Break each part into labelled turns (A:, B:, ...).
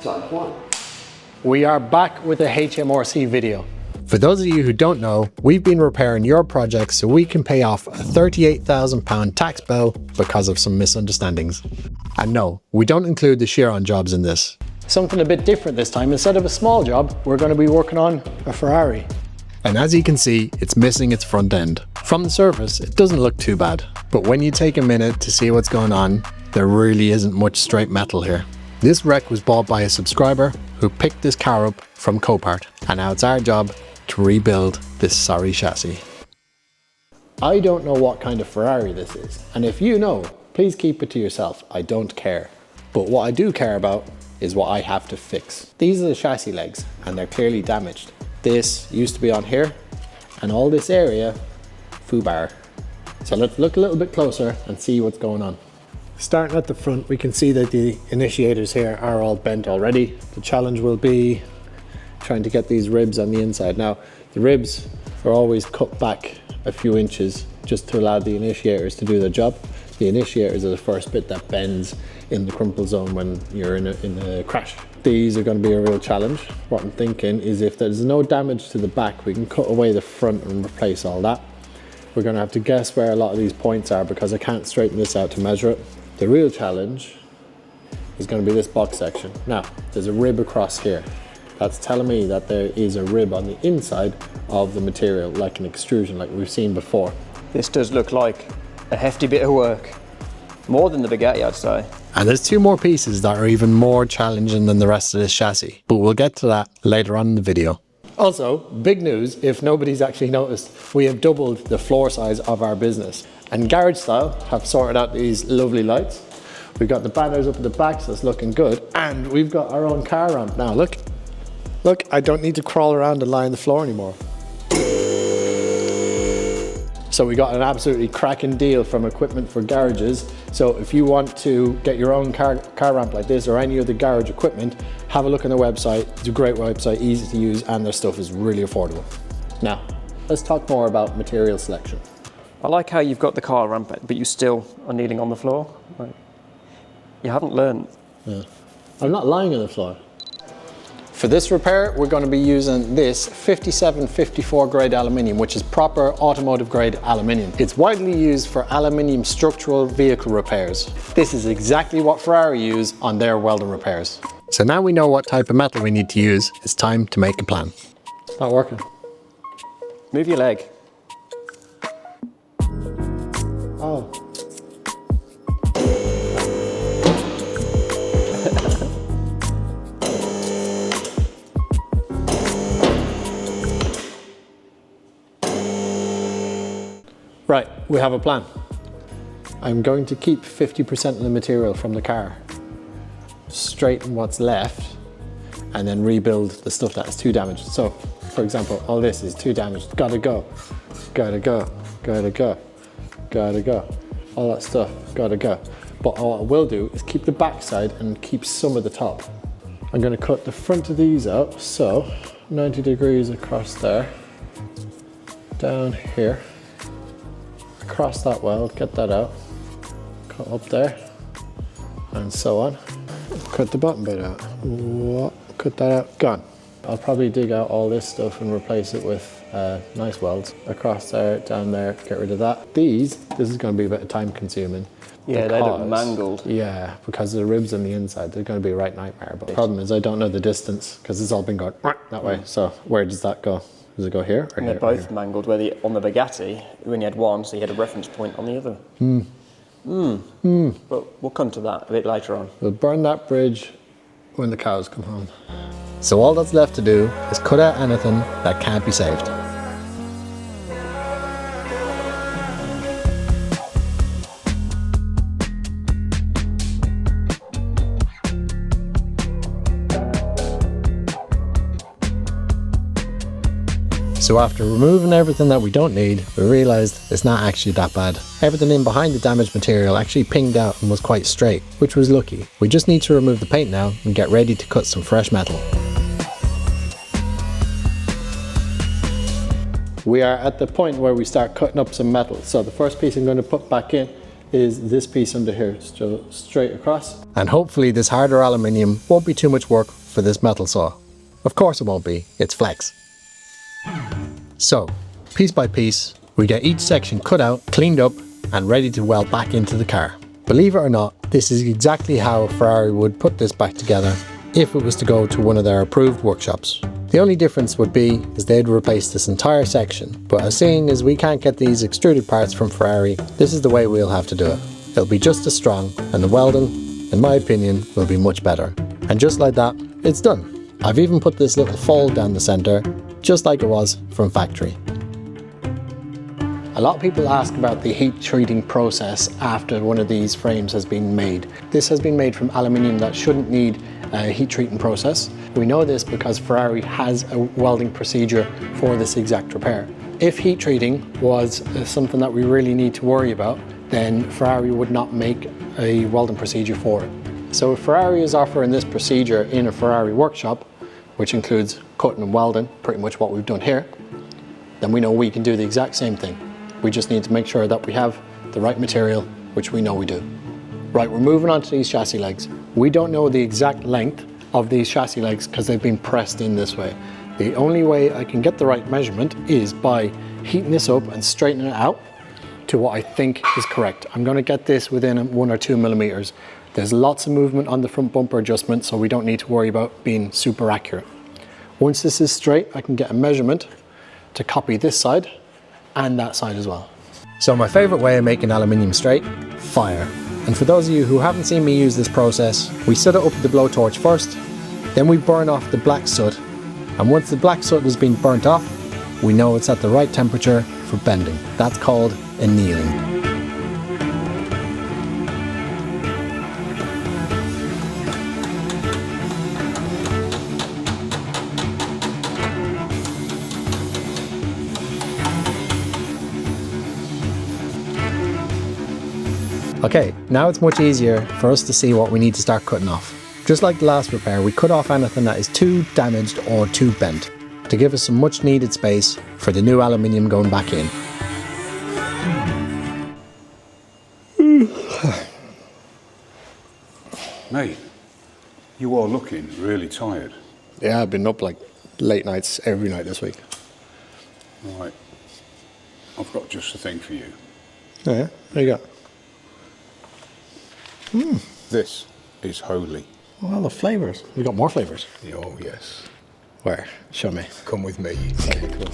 A: Type 1.
B: We are back with a Hmrc video. For those of you who don't know, we've been repairing your project so we can pay off a £38,000 tax bill because of some misunderstandings. And no, we don't include the shear-on jobs in this. Something a bit different this time. Instead of a small job, we're going to be working on a Ferrari. And as you can see, it's missing its front end. From the surface, it doesn't look too bad. But when you take a minute to see what's going on, there really isn't much straight metal here. This wreck was bought by a subscriber who picked this car up from Copart. And now it's our job to rebuild this sorry chassis. I don't know what kind of Ferrari this is. And if you know, please keep it to yourself. I don't care. But what I do care about is what I have to fix. These are the chassis legs and they're clearly damaged. This used to be on here and all this area, foobar. So let's look a little bit closer and see what's going on. Starting at the front, we can see that the initiators here are all bent already. The challenge will be trying to get these ribs on the inside. Now, the ribs are always cut back a few inches just to allow the initiators to do their job. The initiators are the first bit that bends in the crumple zone when you're in a crash. These are going to be a real challenge. What I'm thinking is if there's no damage to the back, we can cut away the front and replace all that. We're going to have to guess where a lot of these points are because I can't straighten this out to measure it. The real challenge is going to be this box section. Now, there's a rib across here. That's telling me that there is a rib on the inside of the material, like an extrusion, like we've seen before.
C: This does look like a hefty bit of work. More than the Bugatti, I'd say.
B: And there's two more pieces that are even more challenging than the rest of this chassis, but we'll get to that later on in the video. Also, big news, if nobody's actually noticed, we have doubled the floor size of our business. And Garage Style have sorted out these lovely lights. We've got the banners up at the back, so it's looking good. And we've got our own car ramp now, look. Look, I don't need to crawl around and lie on the floor anymore. So we got an absolutely cracking deal from Equipment for Garages. So if you want to get your own car ramp like this or any other garage equipment, have a look on their website. It's a great website, easy to use, and their stuff is really affordable. Now, let's talk more about material selection.
C: I like how you've got the car ramp, but you still are kneeling on the floor. Like, you haven't learned.
B: Yeah. I'm not lying on the floor. For this repair, we're going to be using this 5754 grade aluminium, which is proper automotive grade aluminium. It's widely used for aluminium structural vehicle repairs. This is exactly what Ferrari use on their welding repairs. So now we know what type of metal we need to use, it's time to make a plan. It's not working.
C: Move your leg.
B: Oh. Right, we have a plan. I'm going to keep 50% of the material from the car, straighten what's left, and then rebuild the stuff that is too damaged. So, for example, all this is too damaged. Gotta go, gotta go, gotta go, gotta go. All that stuff, gotta go. But what I will do is keep the back side and keep some of the top. I'm gonna cut the front of these out, so 90 degrees across there, down here, across that weld, get that out, cut up there, and so on. Cut the bottom bit out, cut that out, gone. I'll probably dig out all this stuff and replace it with nice welds. Across there, down there, get rid of that. This is going to be a bit time consuming.
C: Yeah, they look mangled.
B: Yeah, because of the ribs on the inside, they're going to be a right nightmare. But the problem is I don't know the distance because it's all been going that way. So where does that go? Does it go here or
C: and
B: here?
C: They're both mangled, where on the Bugatti, when you had one, so you had a reference point on the other. But we'll come to that a bit later on.
B: We'll burn that bridge when the cows come home. So all that's left to do is cut out anything that can't be saved. So after removing everything that we don't need, we realised it's not actually that bad. Everything in behind the damaged material actually pinged out and was quite straight, which was lucky. We just need to remove the paint now and get ready to cut some fresh metal. We are at the point where we start cutting up some metal. So the first piece I'm going to put back in is this piece under here, so straight across. And hopefully this harder aluminium won't be too much work for this metal saw. Of course it won't be, it's flex. So, piece by piece, we get each section cut out, cleaned up, and ready to weld back into the car. Believe it or not, this is exactly how Ferrari would put this back together if it was to go to one of their approved workshops. The only difference would be is they'd replace this entire section, but as seeing as we can't get these extruded parts from Ferrari, this is the way we'll have to do it. It'll be just as strong, and the welding, in my opinion, will be much better. And just like that, it's done. I've even put this little fold down the centre, just like it was from factory. A lot of people ask about the heat treating process after one of these frames has been made. This has been made from aluminium that shouldn't need a heat treating process. We know this because Ferrari has a welding procedure for this exact repair. If heat treating was something that we really need to worry about, then Ferrari would not make a welding procedure for it. So if Ferrari is offering this procedure in a Ferrari workshop, which includes cutting and welding, pretty much what we've done here, then we know we can do the exact same thing. We just need to make sure that we have the right material, which we know we do. Right, we're moving on to these chassis legs. We don't know the exact length of these chassis legs because they've been pressed in this way. The only way I can get the right measurement is by heating this up and straightening it out to what I think is correct. I'm going to get this within 1 or 2 millimeters. There's lots of movement on the front bumper adjustment, so we don't need to worry about being super accurate. Once this is straight, I can get a measurement to copy this side and that side as well. So my favorite way of making aluminium straight, fire. And for those of you who haven't seen me use this process, we set it up with the blowtorch first, then we burn off the black soot, and once the black soot has been burnt off, we know it's at the right temperature for bending. That's called annealing. Okay, now it's much easier for us to see what we need to start cutting off. Just like the last repair, we cut off anything that is too damaged or too bent to give us some much needed space for the new aluminium going back in.
A: Mate, you are looking really tired.
B: Yeah, I've been up like late nights every night this week.
A: Right, I've got just the thing for you.
B: Oh yeah, there you go.
A: This is holy.
B: Well, the flavours. We got more flavours.
A: Oh, yes.
B: Where? Show me.
A: Come with me.
B: Okay, cool.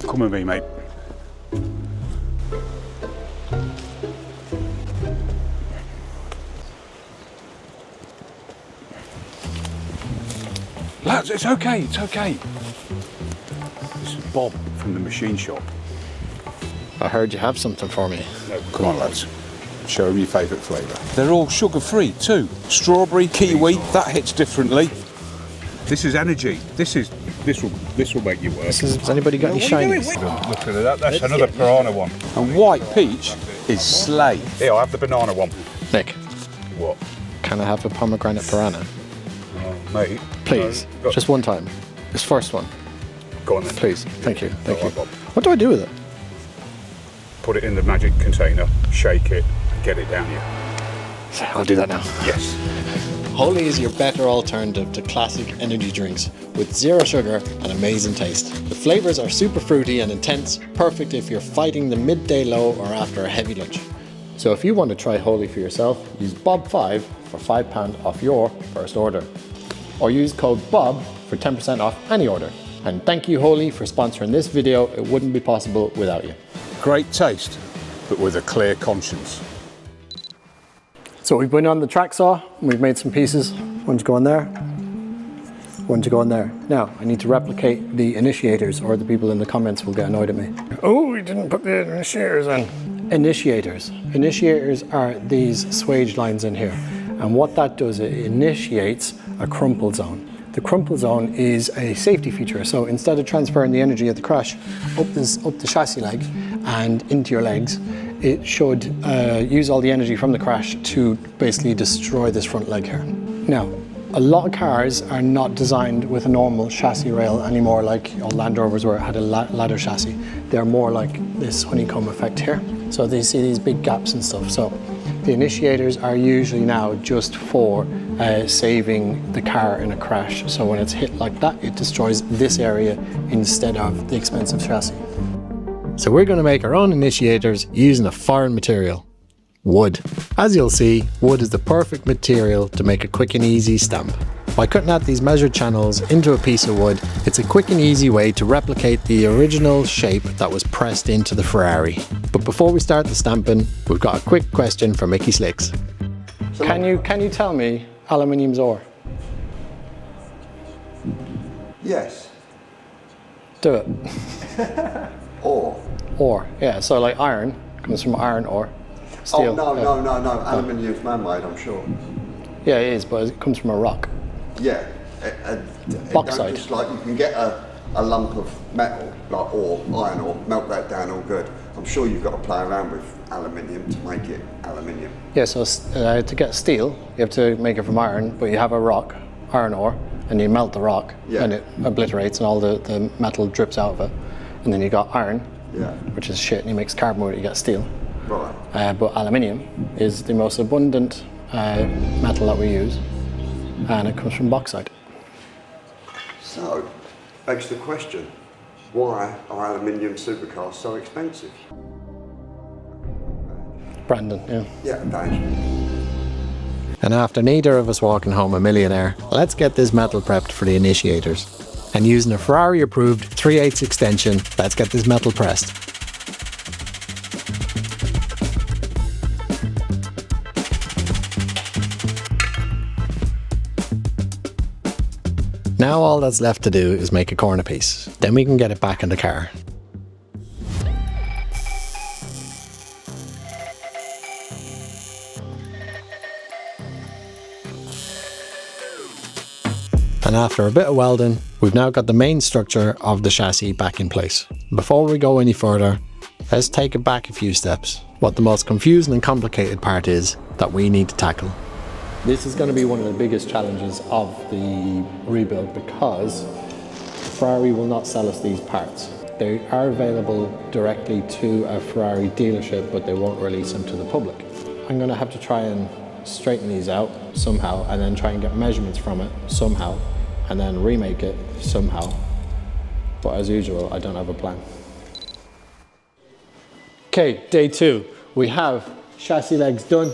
A: Come with me, mate. Lads, it's okay, it's okay. This is Bob from the machine shop.
B: I heard you have something for me.
A: No, come on, lads. Show them your favourite flavour. They're all sugar-free too. Strawberry, kiwi, that hits differently. This is energy. This will make you work.
B: Has anybody got any shinies?
A: Look at that. That's another piranha one. And white peach is slay. Here, I'll have the banana one.
B: Nick,
A: What?
B: can I have a pomegranate piranha?
A: Oh, mate.
B: Please,
A: No,
B: just one time. This first one.
A: Go on then.
B: Please, thank you, thank you.
A: All right, Bob.
B: What do I do with it?
A: Put it in the magic container, shake it, and get it down here.
B: I'll do that now.
A: Yes.
B: Holy is your better alternative to classic energy drinks with zero sugar and amazing taste. The flavors are super fruity and intense, perfect if you're fighting the midday low or after a heavy lunch. So if you want to try Holy for yourself, use Bob5 for £5 off your first order. Or use code BOB for 10% off any order. And thank you Holy for sponsoring this video. It wouldn't be possible without you.
A: Great taste, but with a clear conscience.
B: So we've been on the track saw, and we've made some pieces. One to go in there, one to go in there. Now, I need to replicate the initiators, or the people in the comments will get annoyed at me. Oh, we didn't put the initiators in. Initiators. Initiators are these swage lines in here. And what that does, it initiates a crumple zone. The crumple zone is a safety feature. So instead of transferring the energy of the crash up the chassis leg and into your legs, it should use all the energy from the crash to basically destroy this front leg here. Now, A lot of cars are not designed with a normal chassis rail anymore, like Land Rovers where it had a ladder chassis. They're more like this honeycomb effect here. So they see these big gaps and stuff. So the initiators are usually now just for saving the car in a crash. So when it's hit like that, it destroys this area instead of the expensive chassis. So we're going to make our own initiators using a foreign material. Wood. As you'll see, wood is the perfect material to make a quick and easy stamp. By cutting out these measured channels into a piece of wood, it's a quick and easy way to replicate the original shape that was pressed into the Ferrari. But before we start the stamping, we've got a quick question for Mickey Slicks. Can you tell me aluminium's ore?
D: Yes.
B: Do it.
D: Ore.
B: Ore, yeah, so like iron comes from iron ore. Steel.
D: Oh, no. Aluminium's man-made, I'm sure.
B: Yeah, it is, but it comes from a rock.
D: Yeah.
B: Bauxite.
D: Just like you can get a lump of metal, like ore, iron ore, melt that down, all good. I'm sure you've got to play around with aluminium to make it aluminium.
B: Yeah, so to get steel, you have to make it from iron, but you have a rock, iron ore, and you melt the rock, and it obliterates and all the metal drips out of it. And then you got iron, which is shit, and you mix carbon with it, you get steel.
D: Right.
B: But aluminium is the most abundant metal that we use, and it comes from bauxite.
D: So, begs the question, why are aluminium supercars so expensive?
B: Brandon, yeah.
D: Yeah, Dave.
B: And after neither of us walking home a millionaire, let's get this metal prepped for the initiators. And using a Ferrari approved 3/8 extension, let's get this metal pressed. Now all that's left to do is make a corner piece. Then we can get it back in the car. And after a bit of welding, we've now got the main structure of the chassis back in place. Before we go any further, let's take it back a few steps. What the most confusing and complicated part is that we need to tackle. This is going to be one of the biggest challenges of the rebuild because Ferrari will not sell us these parts. They are available directly to a Ferrari dealership, but they won't release them to the public. I'm going to have to try and straighten these out somehow and then try and get measurements from it somehow and then remake it somehow. But as usual, I don't have a plan. Okay, day 2. We have chassis legs done.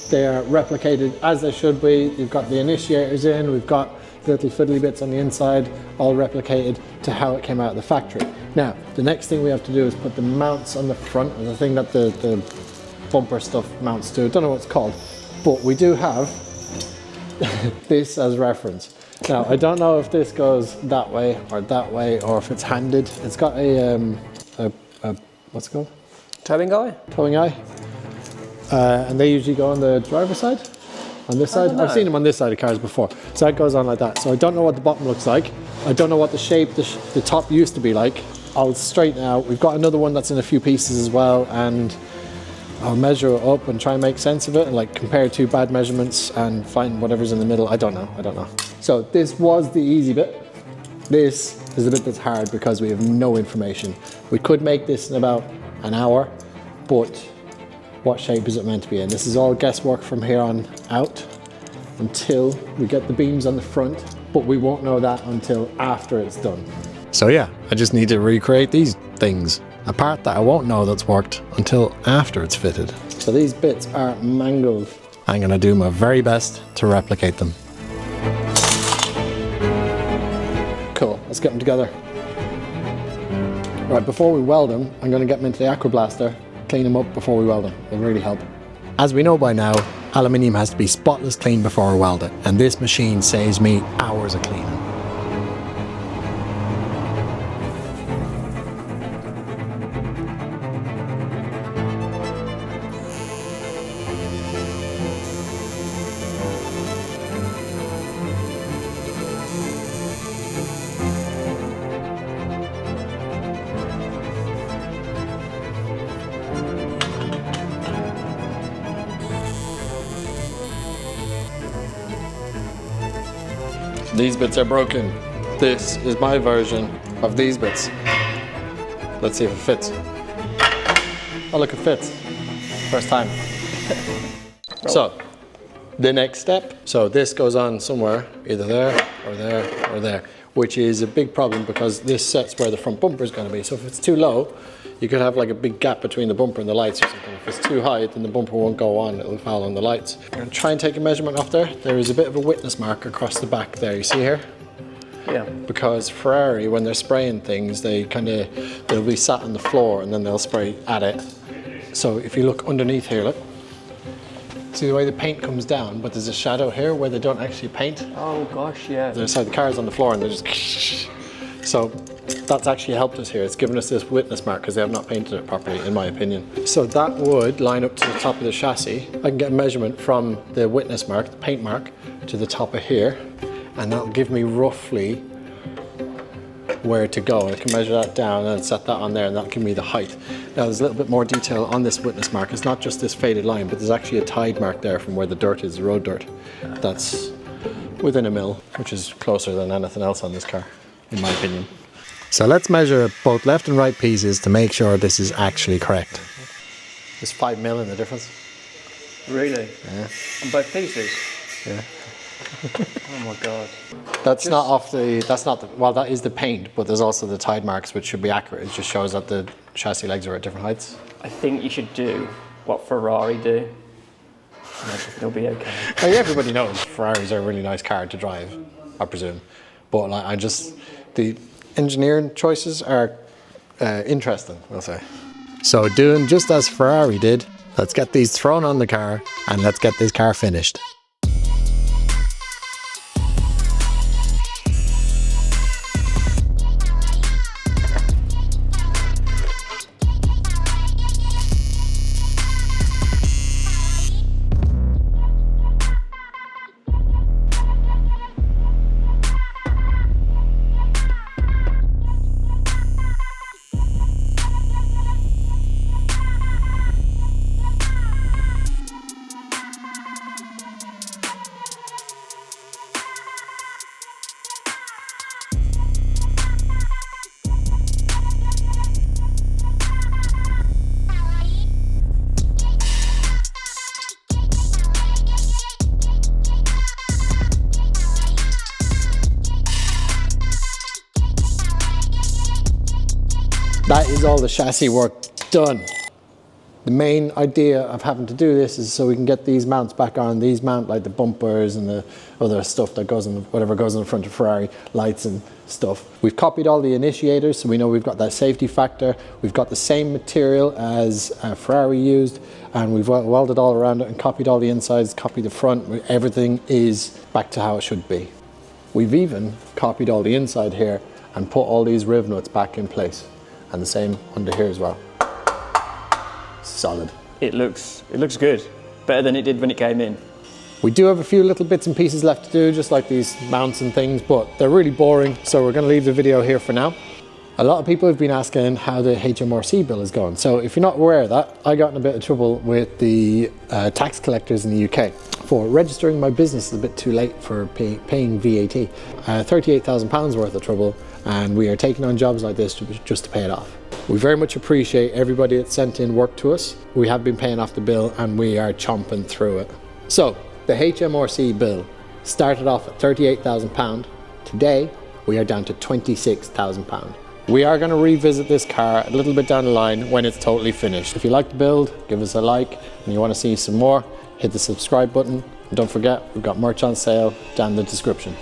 B: They are replicated as they should be. You've got the initiators in, we've got little fiddly bits on the inside, all replicated to how it came out of the factory. Now, the next thing we have to do is put the mounts on the front, and the thing that the bumper stuff mounts to. I don't know what it's called, but we do have this as reference. Now, I don't know if this goes that way, or if it's handed. It's got a what's it called?
C: Towing eye?
B: Towing eye. And they usually go on the driver's side, on this side. I've seen them on this side of cars before. So that goes on like that. So I don't know what the bottom looks like. I don't know what the shape the top used to be like. I'll straighten it out. We've got another one that's in a few pieces as well, and I'll measure it up and try and make sense of it and like compare two bad measurements and find whatever's in the middle. I don't know. So this was the easy bit. This is the bit that's hard because we have no information. We could make this in about an hour, but what shape is it meant to be in? This is all guesswork from here on out until we get the beams on the front, but we won't know that until after it's done. So yeah, I just need to recreate these things. A part that I won't know that's worked until after it's fitted. So these bits are mangled. I'm gonna do my very best to replicate them. Cool, let's get them together. Right, before we weld them, I'm gonna get them into the Aqua Blaster, clean them up before we weld them. It'll really help. As we know by now, aluminium has to be spotless clean before we weld it, and this machine saves me hours of cleaning. These bits are broken. This is my version of these bits. Let's see if it fits. Oh look, it fits. First time. So, the next step. So this goes on somewhere, either there or there or there, which is a big problem because this sets where the front bumper is going to be. So if it's too low, you could have like a big gap between the bumper and the lights or something. If it's too high, then the bumper won't go on, it'll foul on the lights. I'm going to try and take a measurement off there. There is a bit of a witness mark across the back there, you see here?
C: Yeah.
B: Because Ferrari, when they're spraying things, they'll be sat on the floor and then they'll spray at it. So if you look underneath here, look. See the way the paint comes down, but there's a shadow here where they don't actually paint.
C: Oh gosh, yeah.
B: The car's on the floor and they're just so that's actually helped us here. It's given us this witness mark because they have not painted it properly, in my opinion. So that would line up to the top of the chassis. I can get a measurement from the witness mark, the paint mark, to the top of here, and that'll give me roughly where to go. I can measure that down and set that on there, and that'll give me the height. Now there's a little bit more detail on this witness mark. It's not just this faded line, but there's actually a tide mark there from where the dirt is, the road dirt. That's within a mil, which is closer than anything else on this car, in my opinion. So let's measure both left and right pieces to make sure this is actually correct. There's 5 mil in the difference.
C: Really?
B: Yeah.
C: On both pieces?
B: Yeah.
C: Oh my god.
B: That's not off the, well that is the paint, but there's also the tide marks which should be accurate. It just shows that the chassis legs are at different heights.
C: I think you should do what Ferrari do. It'll be okay.
B: Like everybody knows Ferraris are a really nice car to drive, I presume. But like the engineering choices are interesting, we'll say. So doing just as Ferrari did, let's get these thrown on the car and let's get this car finished. That is all the chassis work done. The main idea of having to do this is so we can get these mounts back on. These mount like the bumpers and the other stuff that goes in, whatever goes in the front of Ferrari, lights and stuff. We've copied all the initiators, so we know we've got that safety factor. We've got the same material as Ferrari used, and we've welded all around it and copied all the insides, copied the front. Everything is back to how it should be. We've even copied all the inside here and put all these riv nuts back in place. And the same under here as well. Solid.
C: It looks good. Better than it did when it came in.
B: We do have a few little bits and pieces left to do, just like these mounts and things, but they're really boring, so we're going to leave the video here for now. A lot of people have been asking how the Hmrc bill is going. So if you're not aware of that, I got in a bit of trouble with the tax collectors in the UK for registering my business a bit too late for paying VAT. £38,000 worth of trouble, and we are taking on jobs like this just to pay it off. We very much appreciate everybody that sent in work to us. We have been paying off the bill and we are chomping through it. So the Hmrc bill started off at £38,000. Today we are down to £26,000. We are going to revisit this car a little bit down the line when it's totally finished. If you like the build, give us a like, and you want to see some more, hit the subscribe button. And don't forget, we've got merch on sale down in the description.